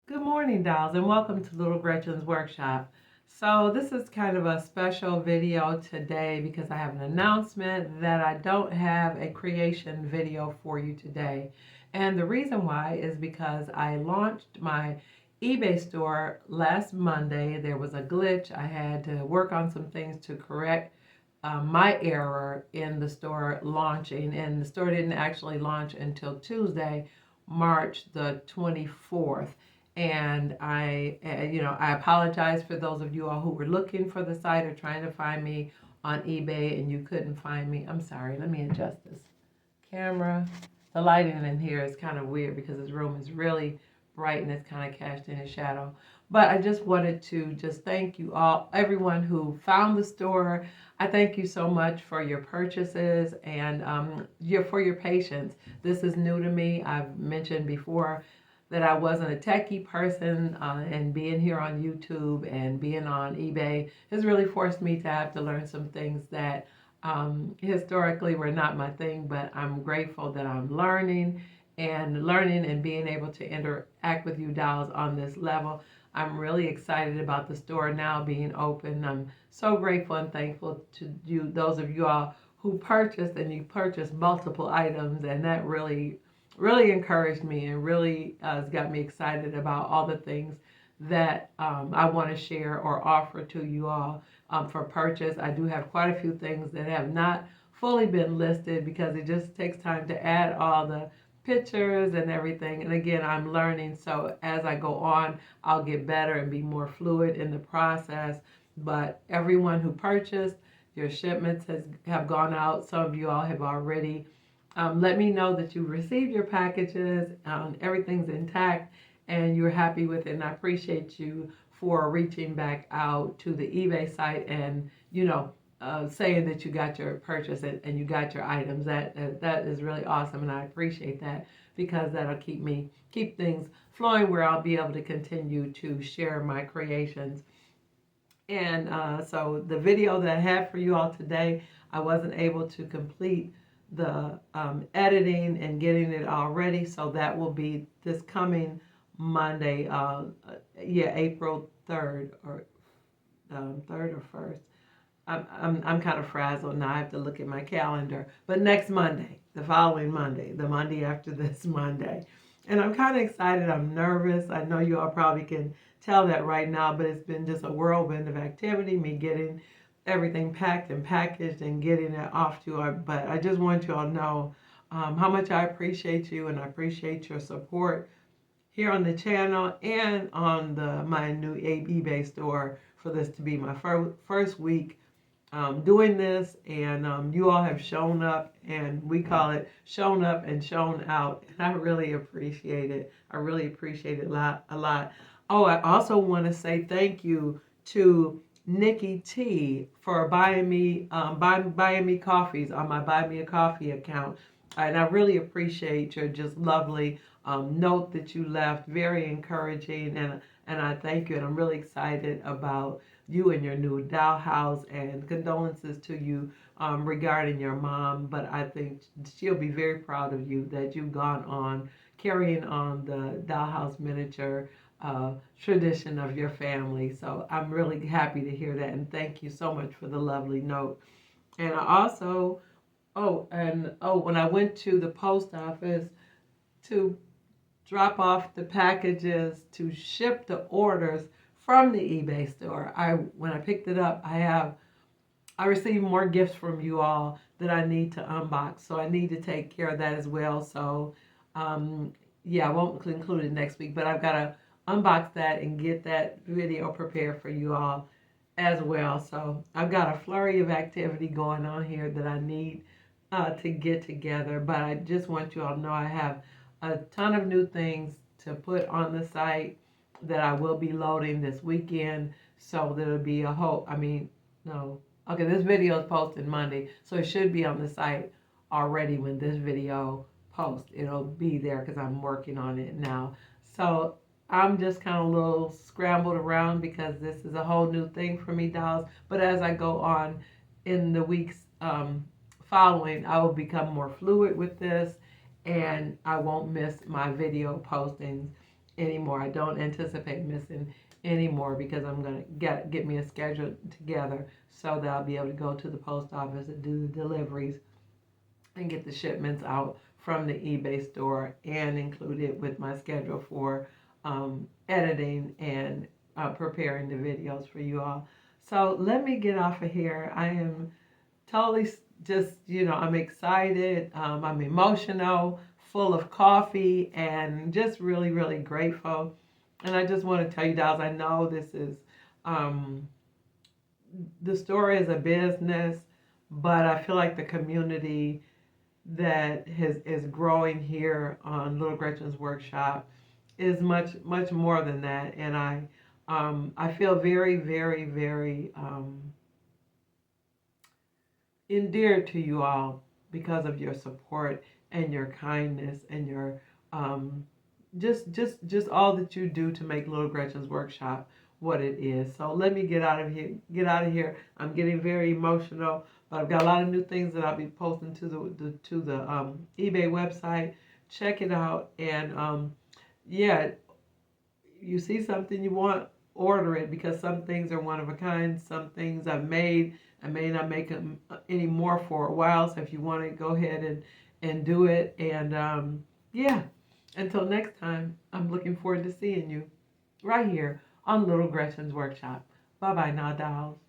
Good morning, dolls, and welcome to Little Gretchen's workshop. So this is kind of a special video today because I have an announcement that I don't have a creation video for you today. And the reason why is because I launched my eBay store last Monday. There was a glitch. I had to work on some things to correct my error in the store launching, and the store didn't actually launch until Tuesday, March the 24th. And I apologize for those of you all who were looking for the site or trying to find me on eBay and you couldn't find me. I'm sorry. Let me adjust this camera. The lighting in here is kind of weird because this room is really bright and it's kind of cast in a shadow. But I just wanted to just thank you all, everyone who found the store. I thank you so much for your purchases and for your patience. This is new to me. I've mentioned before that I wasn't a techie person, and being here on YouTube and being on eBay has really forced me to have to learn some things that historically were not my thing, but I'm grateful that I'm learning and being able to interact with you dolls on this level. I'm really excited about the store now being open. I'm so grateful and thankful to you, those of you all who purchased, and you purchased multiple items, and that really encouraged me and really has got me excited about all the things that I want to share or offer to you all for purchase. I do have quite a few things that have not fully been listed because it just takes time to add all the pictures and everything. And again, I'm learning, so as I go on, I'll get better and be more fluid in the process. But everyone who purchased, your shipments have gone out. Some of you all have already let me know that you received your packages, everything's intact, and you're happy with it. And I appreciate you for reaching back out to the eBay site and, saying that you got your purchase and you got your items. That is really awesome, and I appreciate that because that'll keep things flowing where I'll be able to continue to share my creations. And so the video that I have for you all today, I wasn't able to complete the editing and getting it all ready. So that will be this coming Monday, April 3rd or 3rd or 1st. I'm kind of frazzled now. I have to look at my calendar. But next Monday, the following Monday, the Monday after this Monday. And I'm kind of excited. I'm nervous. I know you all probably can tell that right now, but it's been just a whirlwind of activity, me getting everything packed and packaged and getting it off to her. But I just want you all to know how much I appreciate you, and I appreciate your support here on the channel and on my new eBay store for this to be my first week doing this, and you all have shown up, and we call it shown up and shown out, and I really appreciate it. I really appreciate it a lot. Oh, I also want to say thank you to Nikki T for buying me coffees on my Buy Me a Coffee account, and I really appreciate your just lovely note that you left. Very encouraging, and I thank you, and I'm really excited about you and your new dollhouse, and condolences to you regarding your mom. But I think she'll be very proud of you that you've gone on carrying on the dollhouse miniature tradition of your family. So I'm really happy to hear that, and thank you so much for the lovely note. And I also, when I went to the post office to drop off the packages to ship the orders from the eBay store, when I picked it up, I received more gifts from you all that I need to unbox. So I need to take care of that as well. So I won't include it next week, but I've got to unbox that and get that video prepared for you all as well. So I've got a flurry of activity going on here that I need to get together. But I just want you all to know I have a ton of new things to put on the site that I will be loading this weekend. So there'll be this video is posted Monday, so it should be on the site already when this video posts. It'll be there because I'm working on it now. So I'm just kind of a little scrambled around because this is a whole new thing for me, dolls. But as I go on in the weeks following, I will become more fluid with this, and I won't miss my video postings anymore. I don't anticipate missing anymore because I'm going to get me a schedule together so that I'll be able to go to the post office and do the deliveries and get the shipments out from the eBay store and include it with my schedule for editing and preparing the videos for you all. So let me get off of here. I am totally just, I'm excited. I'm emotional, full of coffee, and just really, really grateful. And I just want to tell you guys, I know this is, the store is a business, but I feel like the community that is growing here on Little Gretchen's Workshop is much more than that. And I feel very, very, very endeared to you all because of your support and your kindness and your just all that you do to make Little Gretchen's Workshop what it is. So let me get out of here. I'm getting very emotional, but I've got a lot of new things that I'll be posting to the eBay website. Check it out, and yeah, you see something you want, order it, because some things are one of a kind. Some things I've made, I may not make them anymore for a while. So if you want to, go ahead and do it. And yeah, until next time, I'm looking forward to seeing you right here on Little Gretchen's Workshop. Bye bye now, dolls.